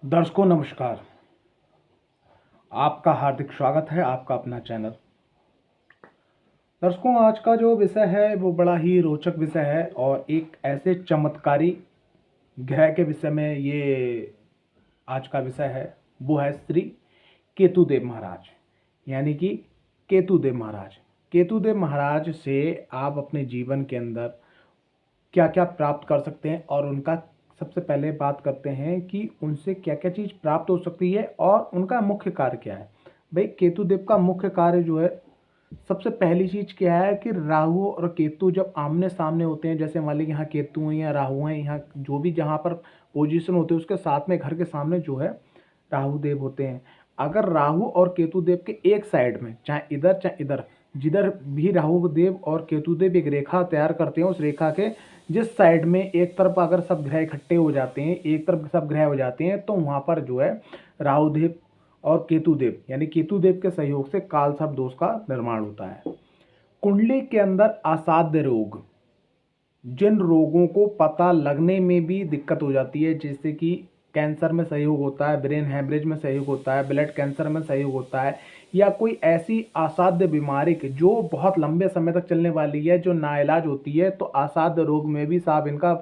दर्शकों नमस्कार। आपका हार्दिक स्वागत है आपका अपना चैनल। दर्शकों, आज का जो विषय है वो बड़ा ही रोचक विषय है और एक ऐसे चमत्कारी ग्रह के विषय में ये आज का विषय है। वो है श्री केतुदेव महाराज, यानी कि केतुदेव महाराज। केतुदेव महाराज से आप अपने जीवन के अंदर क्या क्या प्राप्त कर सकते हैं और उनका सबसे पहले बात करते हैं कि उनसे क्या क्या चीज़ प्राप्त हो सकती है और उनका मुख्य कार्य क्या है। भाई, केतुदेव का मुख्य कार्य जो है, सबसे पहली चीज़ क्या है कि राहु और केतु जब आमने सामने होते हैं, जैसे मान लीजिए यहाँ केतु हैं या राहु हैं, यहाँ जो भी जहाँ पर पोजीशन होते हैं उसके साथ में घर के सामने जो है राहु देव होते हैं। अगर राहु और केतु देव के एक साइड में, चाहे इधर चाहे इधर, जिधर भी राहु देव और केतु देव एक रेखा तैयार करते हैं, उस रेखा के जिस साइड में एक तरफ अगर सब ग्रह इकट्ठे हो जाते हैं, एक तरफ सब ग्रह हो जाते हैं, तो वहाँ पर जो है राहु देव और केतु देव यानी केतु देव के सहयोग से काल सर्प दोष का निर्माण होता है। कुंडली के अंदर असाध्य रोग, जिन रोगों को पता लगने में भी दिक्कत हो जाती है, जैसे कि कैंसर में सहयोग होता है, ब्रेन हैमरेज में सहयोग होता है, ब्लड कैंसर में सहयोग होता है, या कोई ऐसी असाध्य बीमारी की जो बहुत लंबे समय तक चलने वाली है, जो नाइलाज होती है, तो असाध्य रोग में भी साहब इनका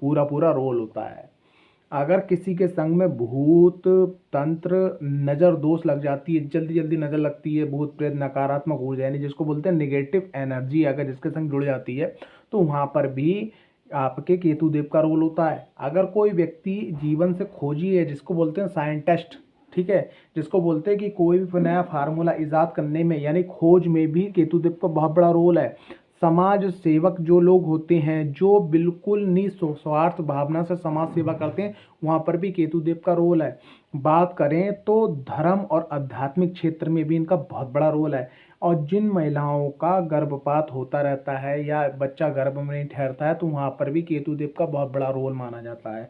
पूरा पूरा रोल होता है। अगर किसी के संग में भूत तंत्र नज़र दोष लग जाती है, जल्दी जल्दी नज़र लगती है, भूत प्रेत नकारात्मक ऊर्जा यानी जिसको बोलते हैं नेगेटिव एनर्जी, अगर जिसके संग जुड़ जाती है, तो वहाँ पर भी आपके केतु देव का रोल होता है। अगर कोई व्यक्ति जीवन से खोजी है, जिसको बोलते हैं साइंटिस्ट, ठीक है, जिसको बोलते हैं कि कोई भी नया फार्मूला इजाद करने में यानी खोज में भी केतु देव का बहुत बड़ा रोल है। समाज सेवक जो लोग होते हैं, जो बिल्कुल निस्वार्थ भावना से समाज सेवा करते हैं, वहाँ पर भी केतुदेव का रोल है। बात करें तो धर्म और आध्यात्मिक क्षेत्र में भी इनका बहुत बड़ा रोल है। और जिन महिलाओं का गर्भपात होता रहता है या बच्चा गर्भ में नहीं ठहरता है, तो वहाँ पर भी केतुदेव का बहुत बड़ा रोल माना जाता है।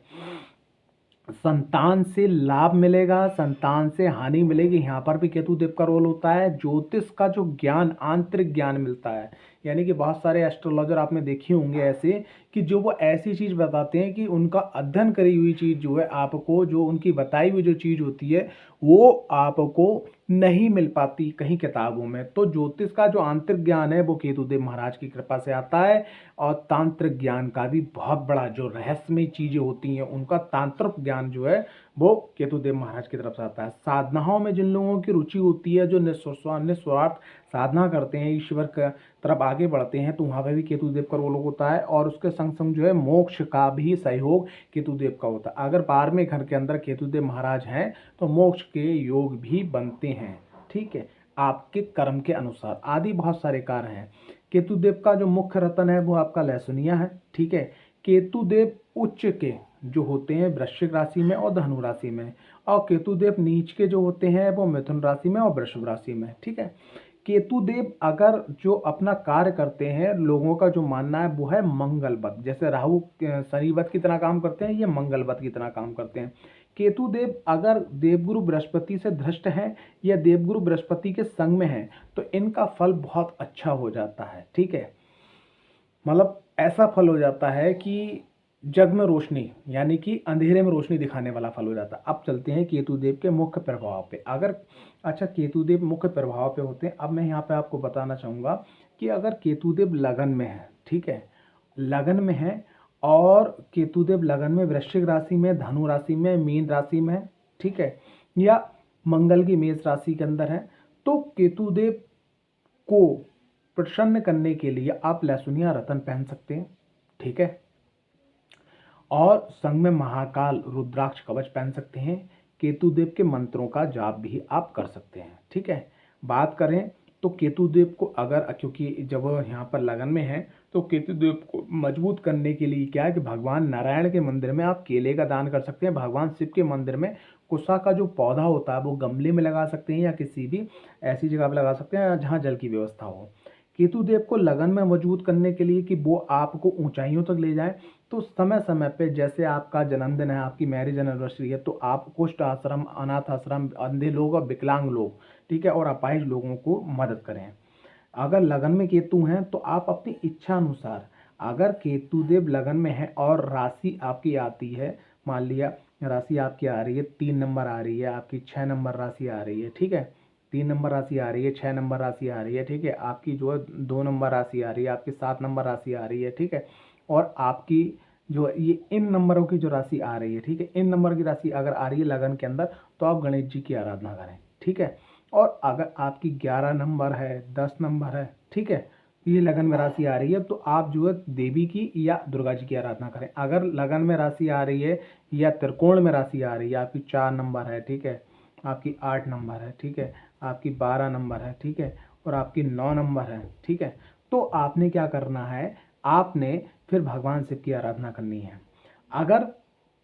संतान से लाभ मिलेगा, संतान से हानि मिलेगी, यहाँ पर भी केतु देव का रोल होता है। ज्योतिष का जो ज्ञान, आंतरिक ज्ञान मिलता है, यानी कि बहुत सारे एस्ट्रोलॉजर आपने देखे होंगे ऐसे कि जो वो ऐसी चीज़ बताते हैं कि उनका अध्ययन करी हुई चीज़ जो है, आपको जो उनकी बताई हुई जो चीज़ होती है वो आपको नहीं मिल पाती कहीं किताबों में। तो ज्योतिष का जो आंतरिक ज्ञान है वो केतुदेव महाराज की कृपा से आता है। और तांत्रिक ज्ञान का भी बहुत बड़ा जो रहस्यमय चीज़ें होती हैं, उनका तांत्रिक ज्ञान जो है वो केतुदेव महाराज की तरफ से आता है। साधनाओं में जिन लोगों की रुचि होती है, जो निस्वार्थ साधना करते हैं, ईश्वर की तरफ आगे बढ़ते हैं, तो वहाँ पर भी केतुदेव का रोल होता है। और उसके संग संग जो है मोक्ष का भी सहयोग केतुदेव का होता है। अगर 12वें घर के अंदर केतुदेव महाराज हैं तो मोक्ष के योग भी बनते हैं, ठीक है, आपके कर्म के अनुसार। आदि बहुत सारे कार्य हैं। केतुदेव का जो मुख्य रत्न है वो आपका लहसुनिया है, ठीक है। केतुदेव उच्च के जो होते हैं वृश्चिक राशि में और धनु राशि में, और केतुदेव नीच के जो होते हैं वो मिथुन राशि में और वृषभ राशि में, ठीक है। केतुदेव अगर जो अपना कार्य करते हैं, लोगों का जो मानना है वो है मंगलवत। जैसे राहु शनिवत की तरह काम करते हैं, ये मंगलवत की तरह काम करते हैं। केतुदेव अगर देवगुरु बृहस्पति से धृष्ट हैं या देवगुरु बृहस्पति के संग में हैं, तो इनका फल बहुत अच्छा हो जाता है, ठीक है। मतलब ऐसा फल हो जाता है कि जग में रोशनी, यानी कि अंधेरे में रोशनी दिखाने वाला फल हो जाता है। अब चलते हैं केतुदेव के मुख्य प्रभाव पे। अगर अच्छा, केतुदेव मुख्य प्रभाव पे होते हैं। अब मैं यहाँ पे आपको बताना चाहूँगा कि अगर केतुदेव लगन में है, ठीक है, लगन में है, और केतुदेव लगन में वृश्चिक राशि में, धनु राशि में, मीन राशि में है, ठीक है, या मंगल की मेष राशि के अंदर है, तो केतुदेव को प्रसन्न करने के लिए आप लहसुनिया रतन पहन सकते हैं, ठीक है। और संग में महाकाल रुद्राक्ष कवच पहन सकते हैं। केतुदेव के मंत्रों का जाप भी आप कर सकते हैं, ठीक है। बात करें तो केतुदेव को अगर, क्योंकि जब वह यहाँ पर लगन में है, तो केतुदेव को मजबूत करने के लिए क्या है कि भगवान नारायण के मंदिर में आप केले का दान कर सकते हैं। भगवान शिव के मंदिर में कुशा का जो पौधा होता है वो गमले में लगा सकते हैं, या किसी भी ऐसी जगह पर लगा सकते हैं जहाँ जल की व्यवस्था हो। केतुदेव को लगन में मजबूत करने के लिए कि वो आपको ऊंचाइयों तक ले जाए, तो समय समय पे, जैसे आपका जन्मदिन है, आपकी मैरिज एनिवर्सरी है, तो आप कुष्ठ आश्रम, अनाथ आश्रम, अंधे लोग और विकलांग लोग, ठीक है, और अपाहिज लोगों को मदद करें। अगर लगन में केतु हैं तो आप अपनी इच्छा अनुसार, अगर केतुदेव लगन में है और राशि आपकी आती है, मान लिया राशि आपकी आ रही है 3 नंबर आ रही है, आपकी 6 नंबर राशि आ रही है, ठीक है। 3 नंबर राशि आ रही है, 6 नंबर राशि आ रही है, ठीक है। आपकी जो है 2 नंबर राशि आ रही है, आपकी 7 नंबर राशि आ रही है, ठीक है। और आपकी जो ये इन नंबरों की जो राशि आ रही है, ठीक है, इन नंबर की राशि अगर आ रही है लगन के अंदर, तो आप गणेश जी की आराधना करें, ठीक है। और अगर आपकी 11 नंबर है, 10 नंबर है, ठीक है, ये लगन में राशि आ रही है, तो आप जो है देवी की या दुर्गा जी की आराधना करें। अगर लगन में राशि आ रही है या त्रिकोण में राशि आ रही है, आपकी 4 नंबर है, ठीक है, आपकी 8 नंबर है, ठीक है, आपकी 12 नंबर है, ठीक है, और आपकी 9 नंबर है, ठीक है, तो आपने क्या करना है, आपने फिर भगवान शिव की आराधना करनी है। अगर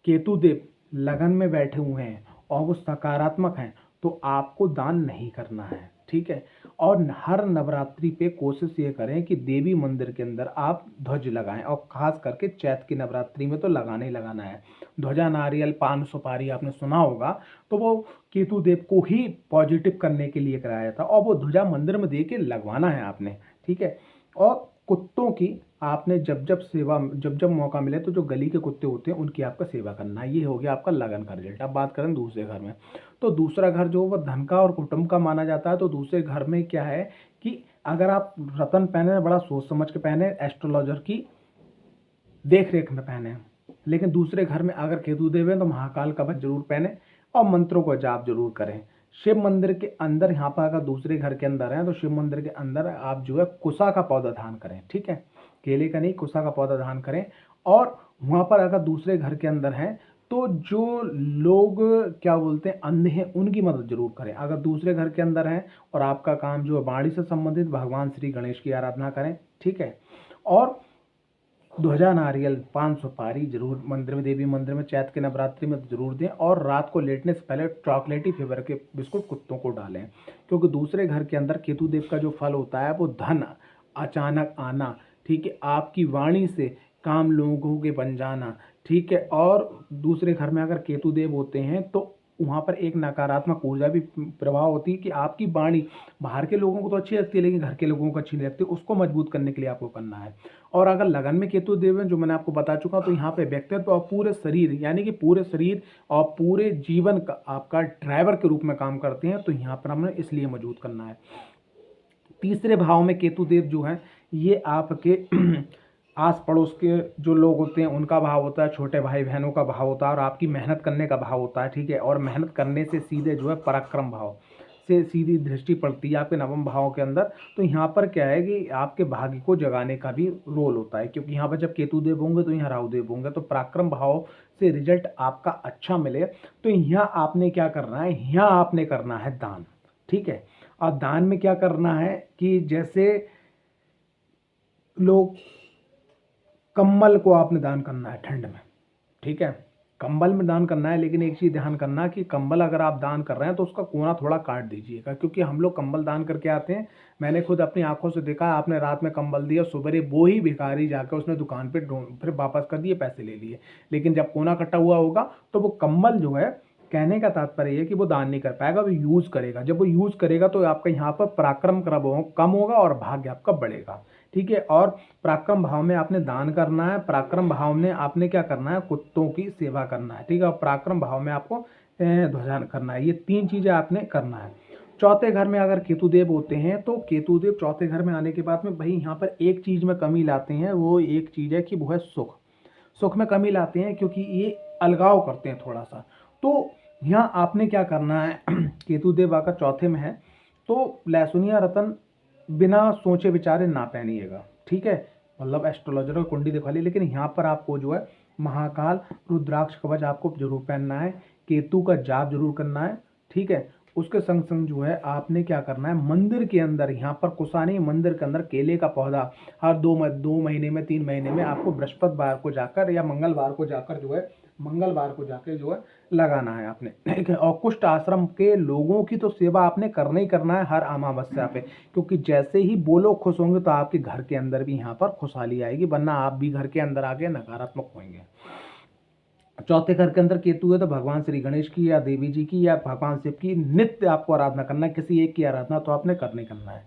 केतु देव लगन में बैठे हुए हैं और वो सकारात्मक हैं, तो आपको दान नहीं करना है, ठीक है। और हर नवरात्रि पे कोशिश ये करें कि देवी मंदिर के अंदर आप ध्वज लगाएं, और खास करके चैत की नवरात्रि में तो लगाना ही लगाना है। ध्वजा, नारियल, पान, सुपारी आपने सुना होगा, तो वो केतु देव को ही पॉजिटिव करने के लिए कराया था, और वो ध्वजा मंदिर में दे के लगवाना है आपने, ठीक है। और कुत्तों की आपने जब जब सेवा, जब जब मौका मिले, तो जो गली के कुत्ते होते हैं उनकी आपका सेवा करना है। ये हो गया आपका लगन का रिजल्ट। अब बात करें दूसरे घर में, तो दूसरा घर जो वह धन का और कुटुंब का माना जाता है। तो दूसरे घर में क्या है कि अगर आप रतन पहने, बड़ा सोच समझ के पहने, एस्ट्रोलॉजर की देख रेख में पहने। लेकिन दूसरे घर में अगर केतु देव है तो महाकाल कवच जरूर पहने और मंत्रों को जाप जरूर करें। शिव मंदिर के अंदर, यहाँ पर अगर दूसरे घर के अंदर है तो शिव मंदिर के अंदर आप जो है कुसा का पौधा धान करें, ठीक है, केले का नहीं, कुसा का पौधा धान करें। और वहाँ पर अगर दूसरे घर के अंदर है तो जो लोग क्या बोलते हैं अंधे हैं, उनकी मदद जरूर करें। अगर दूसरे घर के अंदर है और आपका काम जो है वाणी से संबंधित, भगवान श्री गणेश की आराधना करें, ठीक है। और ध्वजा, नारियल, पान, सुपारी जरूर मंदिर में, देवी मंदिर में चैत के नवरात्रि में जरूर दें। और रात को लेटने से पहले चॉकलेटी फ्लेवर के बिस्कुट कुत्तों को डालें, क्योंकि दूसरे घर के अंदर केतु देव का जो फल होता है वो धन अचानक आना, ठीक है, आपकी वाणी से काम लोगों के बन जाना, ठीक है। और दूसरे घर में अगर केतु देव होते हैं तो वहाँ पर एक नकारात्मक ऊर्जा भी प्रभाव होती है कि आपकी वाणी बाहर के लोगों को तो अच्छी लगती है लेकिन घर के लोगों को अच्छी नहीं लगती। उसको मजबूत करने के लिए आपको करना है। और अगर लगन में केतु देव है, जो मैंने आपको बता चुका, तो यहाँ पे व्यक्तित्व और पूरे शरीर, यानी कि पूरे शरीर और पूरे जीवन का आपका ड्राइवर के रूप में काम करते हैं, तो यहाँ पर हमें इसलिए मजबूत करना है। तीसरे भाव में केतु देव जो है ये आपके आस पड़ोस के जो लोग होते हैं उनका भाव होता है, छोटे भाई बहनों का भाव होता है, और आपकी मेहनत करने का भाव होता है, ठीक है। और मेहनत करने से सीधे जो है पराक्रम भाव से सीधी दृष्टि पड़ती है आपके नवम भाव के अंदर। तो यहाँ पर क्या है कि आपके भाग्य को जगाने का भी रोल होता है, क्योंकि यहाँ पर जब केतु देव होंगे तो यहाँ राहु देव होंगे, तो पराक्रम भाव से रिजल्ट आपका अच्छा मिले। तो यहाँ आपने क्या करना है, यहाँ आपने करना है दान, ठीक है। और दान में क्या करना है कि जैसे लोग, कंबल को आपने दान करना है ठंड में, ठीक है, कंबल में दान करना है। लेकिन एक चीज़ ध्यान करना कि कंबल अगर आप दान कर रहे हैं तो उसका कोना थोड़ा काट दीजिएगा, क्योंकि हम लोग कंबल दान करके आते हैं, मैंने खुद अपनी आंखों से देखा, आपने रात में कंबल दिया, सुबह वो ही भिखारी जाकर उसने दुकान पे फिर वापस कर दिए, पैसे ले लिए। लेकिन जब कोना कटा हुआ होगा तो वो कंबल जो है, कहने का तात्पर्य है कि वो दान नहीं कर पाएगा, वो यूज़ करेगा। जब वो यूज़ करेगा तो आपका यहाँ पर पराक्रम कम होगा और भाग्य आपका बढ़ेगा, ठीक है। और पराक्रम भाव में आपने दान करना है, पराक्रम भाव में आपने क्या करना है, कुत्तों की सेवा करना है, ठीक है। और पराक्रम भाव में आपको ध्वजान करना है। ये 3 चीज़ें आपने करना है। चौथे घर में अगर केतुदेव होते हैं तो केतुदेव चौथे घर में आने के बाद में भाई यहाँ पर एक चीज़ में कमी लाते हैं, वो एक चीज़ है कि वो है सुख। सुख में कमी लाते हैं क्योंकि ये अलगाव करते हैं थोड़ा सा। तो यहाँ आपने क्या करना है, केतुदेव आकर चौथे में है तो लहसुनिया रतन बिना सोचे विचारे ना पहनिएगा, ठीक है। मतलब एस्ट्रोलॉजर की कुंडली दिखा ली, लेकिन यहाँ पर आपको जो है महाकाल रुद्राक्ष कवच आपको जरूर पहनना है, केतु का जाप जरूर करना है, ठीक है। उसके संग संग जो है आपने क्या करना है, मंदिर के अंदर, यहाँ पर कुसा नहीं, मंदिर के अंदर केले का पौधा हर 2 महीने में, 3 महीने में आपको बृहस्पतिवार को जाकर या मंगलवार को जाकर जो है, मंगलवार को जाकर जो है लगाना है आपने, ठीक है। और कुष्ठ आश्रम के लोगों की तो सेवा आपने करना ही करना है हर अमावस्या पे, क्योंकि जैसे ही वो लोग खुश होंगे तो आपके घर के अंदर भी यहाँ पर खुशहाली आएगी, वरना आप भी घर के अंदर आके नकारात्मक होंगे। चौथे घर के अंदर केतु है तो भगवान श्री गणेश की या देवी जी की या भगवान शिव की नित्य आपको आराधना करना है, किसी एक की आराधना तो आपने करनी करना है।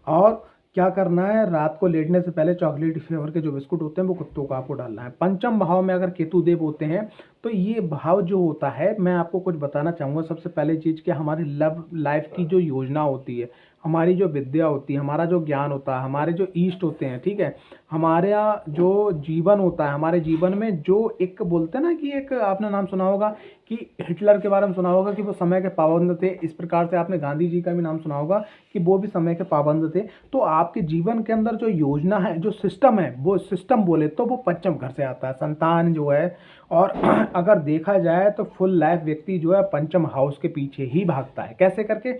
और क्या करना है, रात को लेटने से पहले चॉकलेटी फ्लेवर के जो बिस्कुट होते हैं वो कुत्तों को आपको डालना है। पंचम भाव में अगर केतु देव होते हैं तो ये भाव जो होता है, मैं आपको कुछ बताना चाहूँगा। सबसे पहली चीज़ कि हमारी लव लाइफ की जो योजना होती है, हमारी जो विद्या होती है, हमारा जो ज्ञान होता है, हमारे जो इष्ट होते हैं, ठीक है, हमारा जो जीवन होता है, हमारे जीवन में जो एक बोलते हैं ना कि एक आपने नाम सुना होगा कि हिटलर के बारे में सुना होगा कि वो समय के पाबंद थे। इस प्रकार से आपने गांधी जी का भी नाम सुना होगा कि वो भी समय के पाबंद थे। तो आपके जीवन के अंदर जो योजना है, जो सिस्टम है, वो सिस्टम बोले तो वो पंचम घर से आता है, संतान जो है। और अगर देखा जाए तो फुल लाइफ व्यक्ति जो है पंचम हाउस के पीछे ही भागता है। कैसे करके?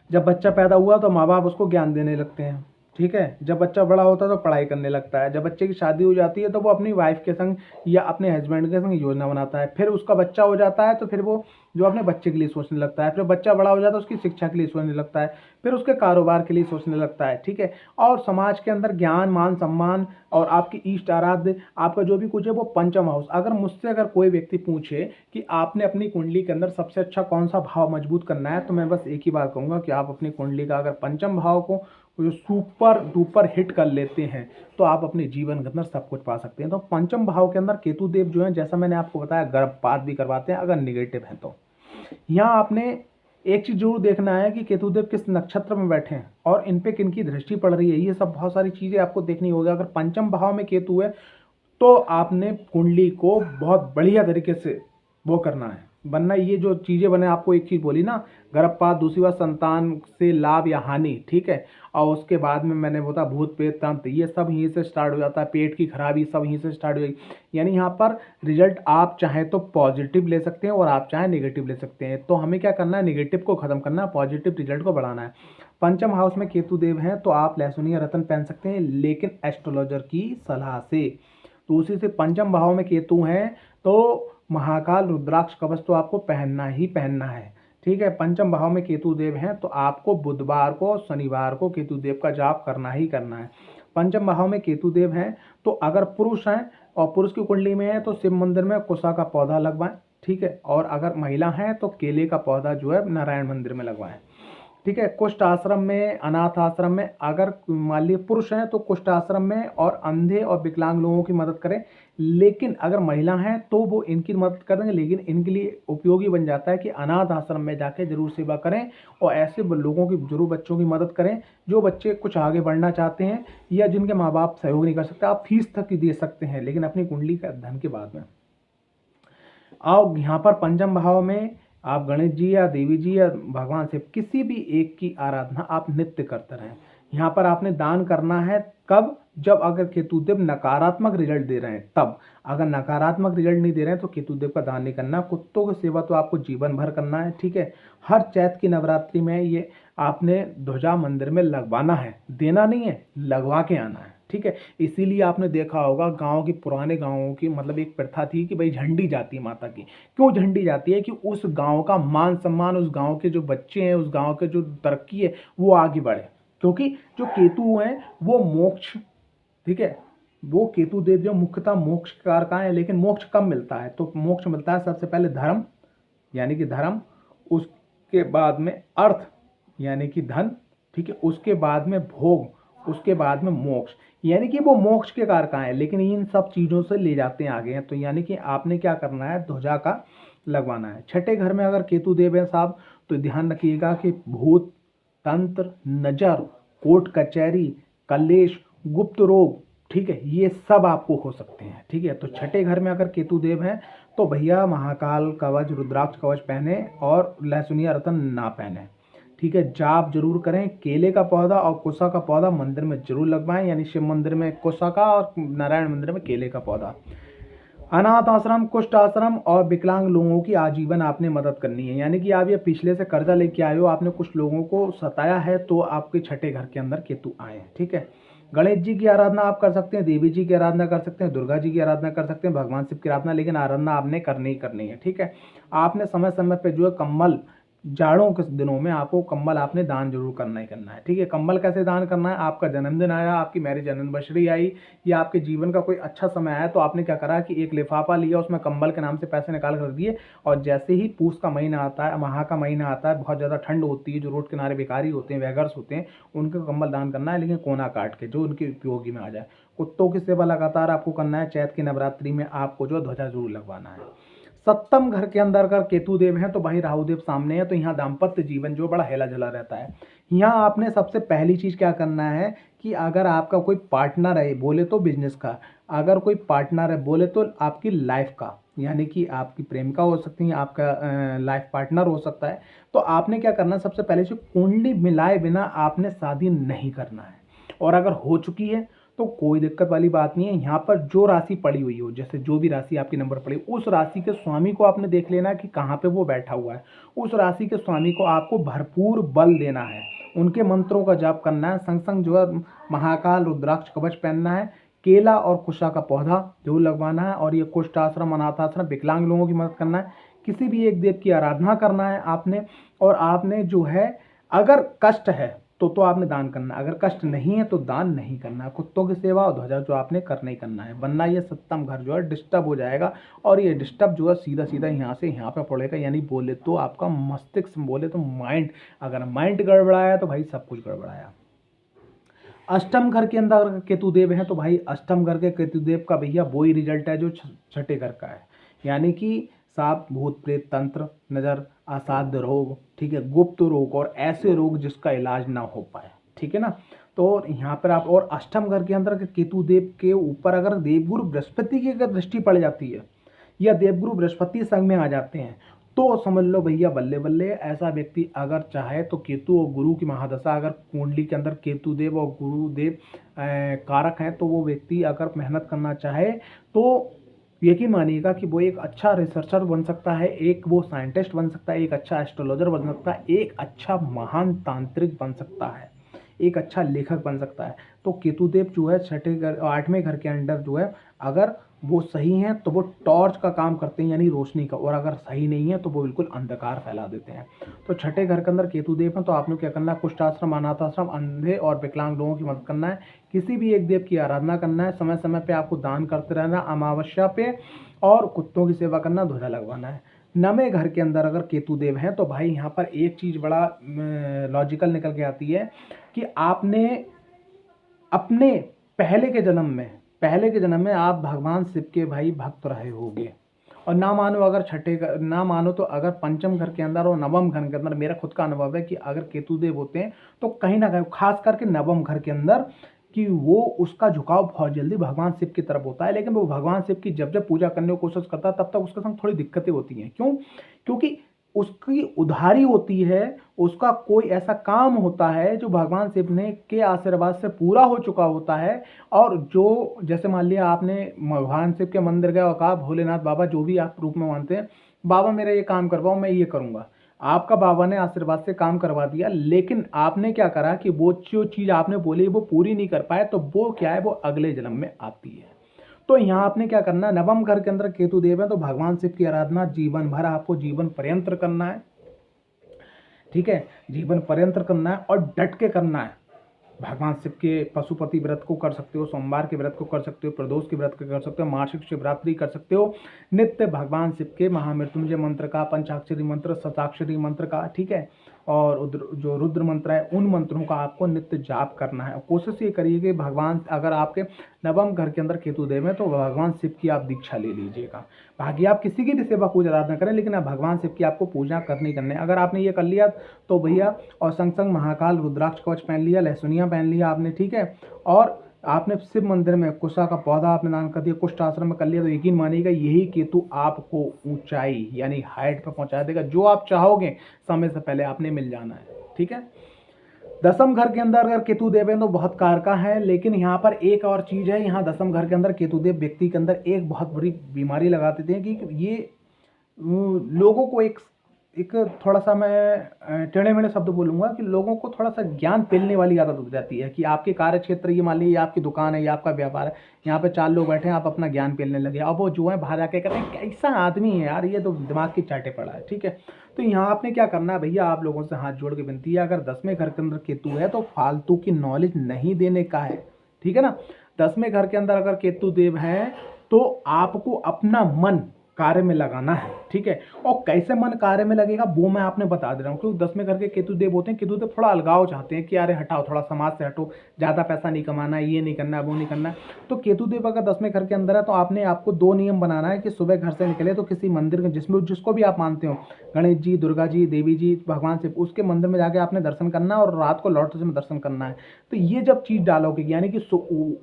जब बच्चा पैदा हुआ तो माँ बाप उसको ज्ञान देने लगते हैं, ठीक है। जब बच्चा बड़ा होता है तो पढ़ाई करने लगता है। जब बच्चे की शादी हो जाती है तो वो अपनी वाइफ के संग या अपने हस्बैंड के संग योजना बनाता है। फिर उसका बच्चा हो जाता है तो फिर वो जो अपने बच्चे के लिए सोचने लगता है। फिर बच्चा बड़ा हो जाता है उसकी शिक्षा के लिए सोचने लगता है। फिर उसके कारोबार के लिए सोचने लगता है, ठीक है। और समाज के अंदर ज्ञान, मान, सम्मान और आपकी इष्ट आराध्य, आपका जो भी कुछ है वो पंचम हाउस। अगर कोई व्यक्ति पूछे कि आपने अपनी कुंडली के अंदर सबसे अच्छा कौन सा भाव मजबूत करना है, तो मैं बस एक ही बात कहूंगा कि आप अपनी कुंडली का अगर पंचम भाव को जो सुपर डुपर हिट कर लेते हैं तो आप अपने जीवन के अंदर सब कुछ पा सकते हैं। तो पंचम भाव के अंदर केतु देव जो है, जैसा मैंने आपको बताया, गर्भपात भी करवाते हैं अगर निगेटिव है तो। यहाँ आपने एक चीज जरूर देखना है कि केतुदेव किस नक्षत्र में बैठे हैं और इन पे किन की दृष्टि पड़ रही है। ये सब बहुत सारी चीजें आपको देखनी होगी। अगर पंचम भाव में केतु है तो आपने कुंडली को बहुत बढ़िया तरीके से वो करना है, वरना ये जो चीजें बने, आपको एक चीज बोली ना, गर्भपात, दूसरी बात संतान से लाभ या हानि, ठीक है। और उसके बाद में मैंने बोला भूत प्रेत तंत्र, ये सब यहीं से स्टार्ट हो जाता है। पेट की खराबी सब यहीं से स्टार्ट हो जाएगी। यानी यहाँ पर रिजल्ट आप चाहें तो पॉजिटिव ले सकते हैं और आप चाहें नेगेटिव ले सकते हैं। तो हमें क्या करना है? नेगेटिव को खत्म करना है, पॉजिटिव रिजल्ट को बढ़ाना है। पंचम हाउस में केतु देव हैं तो आप लहसुनिया रत्न पहन सकते हैं, लेकिन एस्ट्रोलॉजर की सलाह से। दूसरी से पंचम भाव में केतु हैं तो महाकाल रुद्राक्ष कवच तो आपको पहनना ही पहनना है, ठीक है। पंचम भाव में केतु देव हैं तो आपको बुधवार को, शनिवार को केतु देव का जाप करना ही करना है। पंचम भाव में केतु देव हैं तो अगर पुरुष हैं और पुरुष की कुंडली में है तो शिव मंदिर में कुशा का पौधा लगवाएं, ठीक है। और अगर महिला हैं तो केले का पौधा जो है नारायण मंदिर में लगवाएं, ठीक है। कुष्ठ आश्रम में, अनाथ आश्रम में, अगर मान लीजिए पुरुष हैं तो कुष्ठ आश्रम में और अंधे और विकलांग लोगों की मदद करें। लेकिन अगर महिला हैं तो वो इनकी मदद कर देंगे, लेकिन इनके लिए उपयोगी बन जाता है कि अनाथ आश्रम में जाके जरूर सेवा करें और ऐसे लोगों की जरूर बच्चों की मदद करें जो बच्चे कुछ आगे बढ़ना चाहते हैं या जिनके माँ बाप सहयोग नहीं कर सकते। आप फीस तक ही दे सकते हैं, लेकिन अपनी कुंडली का अध्ययन के बाद में। आओ यहाँ पर पंचम भाव में आप गणेश जी या देवी जी या भगवान से किसी भी एक की आराधना आप नित्य करते रहें। यहाँ पर आपने दान करना है कब? जब अगर केतुदेव नकारात्मक रिजल्ट दे रहे हैं तब। अगर नकारात्मक रिजल्ट नहीं दे रहे हैं तो केतुदेव का दान नहीं करना। कुत्तों की सेवा तो आपको जीवन भर करना है, ठीक है। हर चैत की नवरात्रि में ये आपने ध्वजा मंदिर में लगवाना है, देना नहीं है, लगवा के आना है, ठीक है। इसीलिए आपने देखा होगा गांव की, पुराने गांवों की मतलब एक प्रथा थी कि भाई झंडी जाती है माता की। क्यों झंडी जाती है? कि उस गांव का मान सम्मान, उस गांव के जो बच्चे हैं, उस गांव के जो तरक्की है वो आगे बढ़े। क्योंकि जो केतु हैं वो मोक्ष, ठीक है, वो केतु देव जो मुख्यतः मोक्ष कारक है। लेकिन मोक्ष कब मिलता है? तो मोक्ष मिलता है सबसे पहले धर्म, यानी कि धर्म, उसके बाद में अर्थ यानी कि धन, ठीक है, उसके बाद में भोग, उसके बाद में मोक्ष, यानी कि वो मोक्ष के कारक हैं। लेकिन इन सब चीज़ों से ले जाते हैं आगे हैं। तो यानी कि आपने क्या करना है? ध्वजा का लगवाना है। छठे घर में अगर केतु देव है साहब तो ध्यान रखिएगा कि भूत, तंत्र, नजर, कोर्ट कचहरी, कलेश, गुप्त रोग, ठीक है, ये सब आपको हो सकते हैं, ठीक है। तो छठे घर में अगर केतु देव हैं तो भैया महाकाल कवच, रुद्राक्ष कवच पहने और लहसुनिया रत्न ना पहने, ठीक है। जाप जरूर करें। केले का पौधा और कुशा का पौधा मंदिर में जरूर लगवाएं, यानी शिव मंदिर में कुशा का और नारायण मंदिर में केले का पौधा। अनाथ आश्रम, कुष्ठ आश्रम और विकलांग लोगों की आजीवन आपने मदद करनी है। यानी कि आप ये पिछले से कर्जा लेके आए हो, आपने कुछ लोगों को सताया है तो आपके छठे घर के अंदर केतु आए हैं, ठीक है। गणेश जी की आराधना आप कर सकते हैं, देवी जी की आराधना कर सकते हैं, दुर्गा जी की आराधना कर सकते हैं, भगवान शिव की आराधना, लेकिन आराधना आपने करनी ही करनी है, ठीक है। आपने समय समय पे जो है कम्बल, जाड़ों के दिनों में आपको कंबल आपने दान जरूर करना ही करना है। ठीक है, कंबल कैसे दान करना है, आपका जन्मदिन आया, आपकी मैरिज एनिवर्सरी आई, या आपके जीवन का कोई अच्छा समय आया, तो आपने क्या करा कि एक लिफाफा लिया, उसमें कंबल के नाम से पैसे निकाल कर दिए, और जैसे ही पूस का महीना आता है, माह का महीना आता है, बहुत ज़्यादा ठंड होती है, जो रोड किनारे भिखारी होते हैं, वेगर्स होते हैं, उनको कंबल दान करना है, लेकिन कोना काट के, जो उनके उपयोगी में आ जाए। कुत्तों की सेवा लगातार आपको करना है। चैत की नवरात्रि में आपको जो ध्वजा जरूर लगवाना है। सप्तम घर के अंदर अगर केतु देव हैं तो भाई राहु देव सामने है, तो यहाँ दाम्पत्य जीवन जो बड़ा हेला झला रहता है। यहाँ आपने सबसे पहली चीज क्या करना है कि अगर आपका कोई पार्टनर है, बोले तो बिजनेस का, अगर कोई पार्टनर है बोले तो आपकी लाइफ का, यानी कि आपकी प्रेमिका हो सकती है, आपका लाइफ पार्टनर हो सकता है, तो आपने क्या करना है, सबसे पहले से कुंडली मिलाए बिना आपने शादी नहीं करना है। और अगर हो चुकी है तो कोई दिक्कत वाली बात नहीं है। यहाँ पर जो राशि पड़ी हुई हो, जैसे जो भी राशि आपके नंबर पड़ी, उस राशि के स्वामी को आपने देख लेना कि कहाँ पे वो बैठा हुआ है। उस राशि के स्वामी को आपको भरपूर बल देना है, उनके मंत्रों का जाप करना है, संग संग जो है महाकाल रुद्राक्ष कवच पहनना है, केला और कुशा का पौधा जरूर लगवाना है, और ये कुष्ठ आश्रम, अनाथ आश्रम, विकलांग लोगों की मदद करना है, किसी भी एक देव की आराधना करना है आपने। और आपने जो है, अगर कष्ट है तो आपने दान करना, अगर कष्ट नहीं है तो दान नहीं करना। कुत्तों की सेवा और ध्वजा जो आपने करना ही करना है, वरना ये सप्तम घर जो है डिस्टर्ब हो जाएगा, और ये डिस्टर्ब जो है सीधा सीधा यहाँ से यहाँ पे पड़ेगा, यानी बोले तो आपका मस्तिष्क, बोले तो माइंड, अगर माइंड गड़बड़ाया तो भाई सब कुछ गड़बड़ाया। अष्टम घर के अंदर अगर केतुदेव हैं तो भाई अष्टम घर के केतुदेव का भैया वही रिजल्ट है जो छठे घर का है, यानी कि सांप भूत प्रेत तंत्र नजर, असाध्य रोग, ठीक है, गुप्त रोग और ऐसे रोग जिसका इलाज ना हो पाए, ठीक है ना। तो यहाँ पर आप, और अष्टम घर के अंदर केतुदेव के ऊपर अगर देवगुरु बृहस्पति की अगर दृष्टि पड़ जाती है, या देवगुरु बृहस्पति संग में आ जाते हैं, तो समझ लो भैया बल्ले बल्ले। ऐसा व्यक्ति अगर चाहे तो केतु और गुरु की महादशा, अगर कुंडली के अंदर केतु देव और गुरुदेव कारक हैं, तो वो व्यक्ति अगर मेहनत करना चाहे तो यकीन मानिएगा कि वो एक अच्छा रिसर्चर बन सकता है, एक वो साइंटिस्ट बन सकता है, एक अच्छा एस्ट्रोलॉजर बन सकता है, एक अच्छा महान तांत्रिक बन सकता है, एक अच्छा लेखक बन सकता है। तो केतुदेव जो है छठे घर, आठवें घर के अंदर जो है, अगर वो सही हैं तो वो टॉर्च का काम करते हैं, यानी रोशनी का, और अगर सही नहीं है तो वो बिल्कुल अंधकार फैला देते हैं। तो छठे घर के अंदर केतुदेव हैं तो आपने क्या करना है, कुष्ठ आश्रम, अनाथ आश्रम, अंधे और विकलांग लोगों की मदद करना है, किसी भी एक देव की आराधना करना है, समय समय पे आपको दान करते रहना, अमावस्या पे, और कुत्तों की सेवा करना, ध्वजा लगवाना है। नवे घर के अंदर अगर केतुदेव हैं तो भाई यहाँ पर एक चीज बड़ा लॉजिकल निकल के आती है कि आपने अपने पहले के जन्म में आप भगवान शिव के भाई भक्त रहे होगे। और ना मानो अगर ना मानो तो अगर पंचम घर के अंदर और नवम घर के अंदर, मेरा खुद का अनुभव है कि अगर केतुदेव होते हैं तो कहीं ना कहीं खास करके नवम घर के अंदर, कि वो उसका झुकाव बहुत जल्दी भगवान शिव की तरफ होता है, लेकिन वो भगवान शिव की जब जब पूजा करने की कोशिश करता है तब तक उसके संग थोड़ी दिक्कतें होती हैं। क्यों? क्योंकि उसकी उधारी होती है, उसका कोई ऐसा काम होता है जो भगवान शिव ने के आशीर्वाद से पूरा हो चुका होता है। और जो, जैसे मान लिया आपने भगवान शिव के मंदिर गए और कहा भोलेनाथ बाबा, जो भी आप रूप में मानते हैं, बाबा मेरा ये काम करवाओ, मैं ये करूंगा, आपका बाबा ने आशीर्वाद से काम करवा दिया, लेकिन आपने क्या करा कि वो जो चीज आपने बोली वो पूरी नहीं कर पाए, तो वो क्या है, वो अगले जन्म में आती है। तो यहाँ आपने क्या करना है, नवम घर के अंदर केतु देव है तो भगवान शिव की आराधना जीवन भर आपको जीवन पर्यंत करना है, ठीक है, जीवन पर्यंत करना है, और डट के करना है। भगवान शिव के पशुपति व्रत को कर सकते हो, सोमवार के व्रत को कर सकते हो, प्रदोष के व्रत को कर सकते हो, मासिक शिवरात्रि कर सकते हो, नित्य भगवान शिव के महामृत्युंजय मंत्र का, पंचाक्षरी मंत्र, शताक्षरी मंत्र का, ठीक है, और जो रुद्र मंत्र है उन मंत्रों का आपको नित्य जाप करना है। और कोशिश ये करिए कि भगवान, अगर आपके नवम घर के अंदर केतुदेव है तो भगवान शिव की आप दीक्षा ले लीजिएगा। बाकी आप किसी की भी सेवा पूजा आराधना करें, लेकिन आप भगवान शिव की आपको पूजा करनी करनी है। अगर आपने ये कर लिया तो भैया, और संग संग महाकाल रुद्राक्ष कवच पहन लिया, लहसुनिया पहन लिया आपने, ठीक है, और आपने शिव मंदिर में कुशा का पौधा आपने दान कर दिया, कुष्ठ आश्रम में कर लिया, तो यकीन मानिएगा यही केतु आपको ऊंचाई यानी हाइट पर पहुंचा देगा। जो आप चाहोगे समय से पहले आपने मिल जाना है, ठीक है। दसम घर के अंदर अगर केतु देव है तो बहुत कारका है, लेकिन यहाँ पर एक और चीज है, यहाँ दसम घर के अंदर केतुदेव व्यक्ति के अंदर एक बहुत बड़ी बीमारी लगा देते हैं कि ये लोगों को एक एक थोड़ा सा मैं टेढ़े मेढ़े शब्द बोलूँगा कि लोगों को थोड़ा सा ज्ञान पेलने वाली आदत हो जाती है कि आपके कार्य क्षेत्र, ये मान लीजिए आपकी दुकान है या आपका व्यापार है, यहाँ पे 4 लोग बैठे हैं, आप अपना ज्ञान पेलने लगे, अब वो जो है बाहर आके कहते हैं कैसा आदमी है यार, ये तो दिमाग की चाटे पड़ा है। ठीक है, तो यहाँ आपने क्या करना है भैया, आप लोगों से हाथ जोड़ के विनती है, अगर 10वें घर के अंदर केतु है तो फालतू की नॉलेज नहीं देने का है। ठीक है ना, 10वें घर के अंदर अगर केतु देव है तो आपको अपना मन कार्य में लगाना है। ठीक है, और कैसे मन कार्य में लगेगा वो मैं आपने बता दे रहा हूँ, क्योंकि 10वें घर के केतु देव होते हैं, केतु देव थोड़ा अलगाव चाहते हैं कि अरे हटाओ, थोड़ा समाज से हटो, ज़्यादा पैसा नहीं कमाना है, ये नहीं करना है, वो नहीं करना है। तो केतु देव अगर 10वें घर के अंदर है तो आपने आपको 2 नियम बनाना है कि सुबह घर से निकले तो किसी मंदिर में, जिसमें जिसको भी आप मानते हो, गणेश जी, दुर्गा जी, देवी जी, भगवान से, उसके मंदिर में जाके आपने दर्शन करना है और रात को लौटते समय दर्शन करना है। तो ये जब चीज़ डालोगे, यानी कि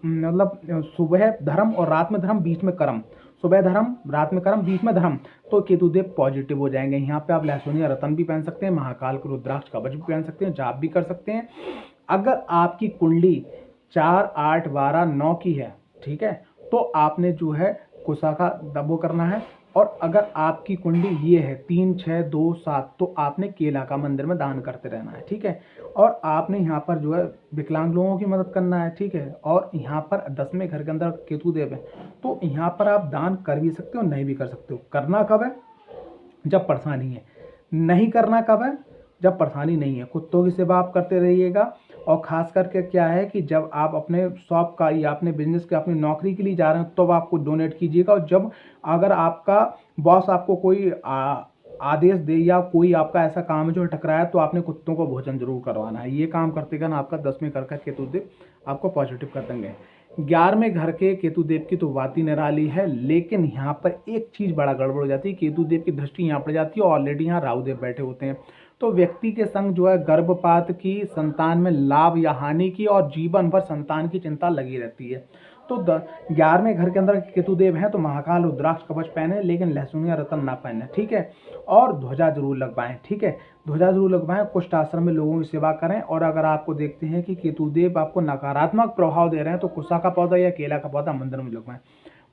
मतलब सुबह धर्म और रात में धर्म, बीच में कर्म, सुबह धर्म रात में कर्म बीच में धर्म, तो केतुदेव पॉजिटिव हो जाएंगे। यहाँ पे आप लहसुन या रतन भी पहन सकते हैं, महाकाल को रुद्राक्ष कवच भी पहन सकते हैं, जाप भी कर सकते हैं। अगर आपकी कुंडली 4, 8, 12, 9 की है, ठीक है, तो आपने जो है कुशा का दबो करना है। और अगर आपकी कुंडली ये है 3, 6, 2, 7, तो आपने केला का मंदिर में दान करते रहना है। ठीक है, और आपने यहाँ पर जो है विकलांग लोगों की मदद करना है। ठीक है, और यहाँ पर 10वें घर के अंदर केतु देव है तो यहाँ पर आप दान कर भी सकते हो, नहीं भी कर सकते हो। करना कब है, जब परेशानी है। नहीं करना कब है, जब परेशानी नहीं है। कुत्तों की सेवा आप करते रहिएगा। और ख़ास करके क्या है कि जब आप अपने शॉप का या अपने बिजनेस के, अपनी नौकरी के लिए जा रहे हैं तो आपको डोनेट कीजिएगा। और जब अगर आपका बॉस आपको कोई आदेश दे या कोई आपका ऐसा काम है जो टकराया, तो आपने कुत्तों को भोजन जरूर करवाना है। ये काम करते करना आपका 10वें घर का केतु देव आपको पॉजिटिव कर देंगे। 11वें घर के केतु देव की तो बात ही निराली है, लेकिन यहाँ पर एक चीज़ बड़ा गड़बड़ हो जाती है। केतु देव की दृष्टि यहाँ पड़ जाती है और ऑलरेडी यहाँ राहु देव बैठे होते हैं, तो व्यक्ति के संग जो है गर्भपात की, संतान में लाभ या हानि की और जीवन भर संतान की चिंता लगी रहती है। तो 11वें घर के अंदर केतु देव हैं तो महाकाल रुद्राक्ष कवच पहने, लेकिन लहसुन या रतन ना पहने। ठीक है, और ध्वजा जरूर लगवाएं। ठीक है, ध्वजा जरूर लगवाएं। कुष्ठ आश्रम में लोगों की सेवा करें। और अगर आपको देखते हैं कि केतुदेव आपको नकारात्मक प्रभाव दे रहे हैं तो कुशा का पौधा या केला का पौधा मंदिर में लगवाएं।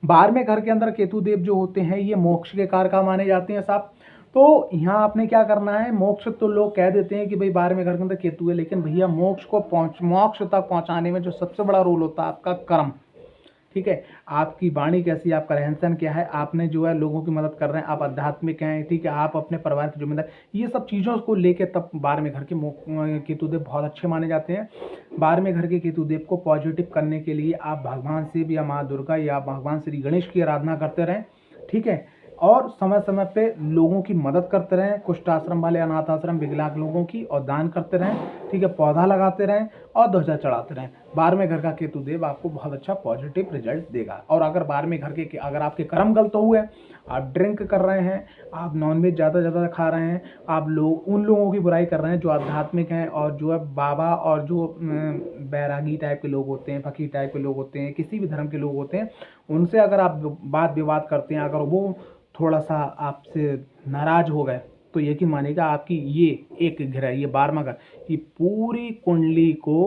12वें घर के अंदर केतुदेव जो होते हैं ये मोक्ष के कारक माने जाते हैं साहब। तो यहाँ आपने क्या करना है, मोक्ष तो लोग कह देते हैं कि भाई 12वें घर के अंदर केतु है, लेकिन भैया मोक्ष तक पहुंचाने में जो सबसे बड़ा रोल होता है आपका कर्म। ठीक है, आपकी वाणी कैसी है, आपका रहन सहन क्या है, आपने जो है लोगों की मदद कर रहे हैं, आप आध्यात्मिक हैं। ठीक है, आप अपने परिवार की जिम्मेदार, ये सब चीज़ों को लेके तब 12वें घर के केतुदेव बहुत अच्छे माने जाते हैं। 12वें घर के केतुदेव को पॉजिटिव करने के लिए आप भगवान शिव या माँ दुर्गा या भगवान श्री गणेश की आराधना करते रहें। ठीक है, और समय समय पे लोगों की मदद करते रहें, कुष्ठ आश्रम वाले, अनाथ आश्रम, विकलांग लोगों की, और दान करते रहें। ठीक है, पौधा लगाते रहें और ध्वजा चढ़ाते रहें। 12वें घर का केतु देव आपको बहुत अच्छा पॉजिटिव रिजल्ट देगा। और अगर 12वें घर के अगर आपके कर्म गलत हुए, आप ड्रिंक कर रहे हैं, आप नॉनवेज ज़्यादा खा रहे हैं, आप लोग उन लोगों की बुराई कर रहे हैं जो आध्यात्मिक हैं और जो है बाबा और जो बैरागी टाइप के लोग होते हैं, फकीर टाइप के लोग होते हैं, किसी भी धर्म के लोग होते हैं, उनसे अगर आप बात विवाद करते हैं, अगर वो थोड़ा सा आपसे नाराज हो गए, तो यकीन मानिएगा आपकी ये एक ग्रह, ये 12वां घर, ये पूरी कुंडली को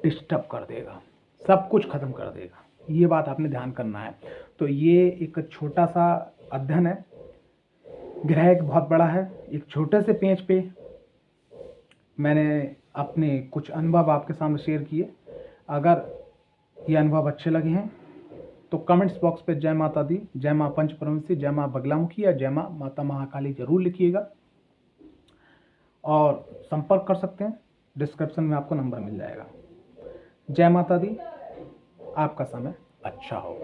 डिस्टर्ब कर देगा, सब कुछ खत्म कर देगा। ये बात आपने ध्यान करना है। तो ये एक छोटा सा अध्ययन है, ग्रह एक बहुत बड़ा है। एक छोटे से पेज पे मैंने अपने कुछ अनुभव आपके सामने शेयर किए। अगर ये अनुभव अच्छे लगे हैं तो कमेंट्स बॉक्स पे जय माता दी, जय माँ पंचपरमेश्वरी, जय माँ बगलामुखी या जय माँ माता महाकाली जरूर लिखिएगा। और संपर्क कर सकते हैं, डिस्क्रिप्शन में आपको नंबर मिल जाएगा। जय माता दी, आपका समय अच्छा हो।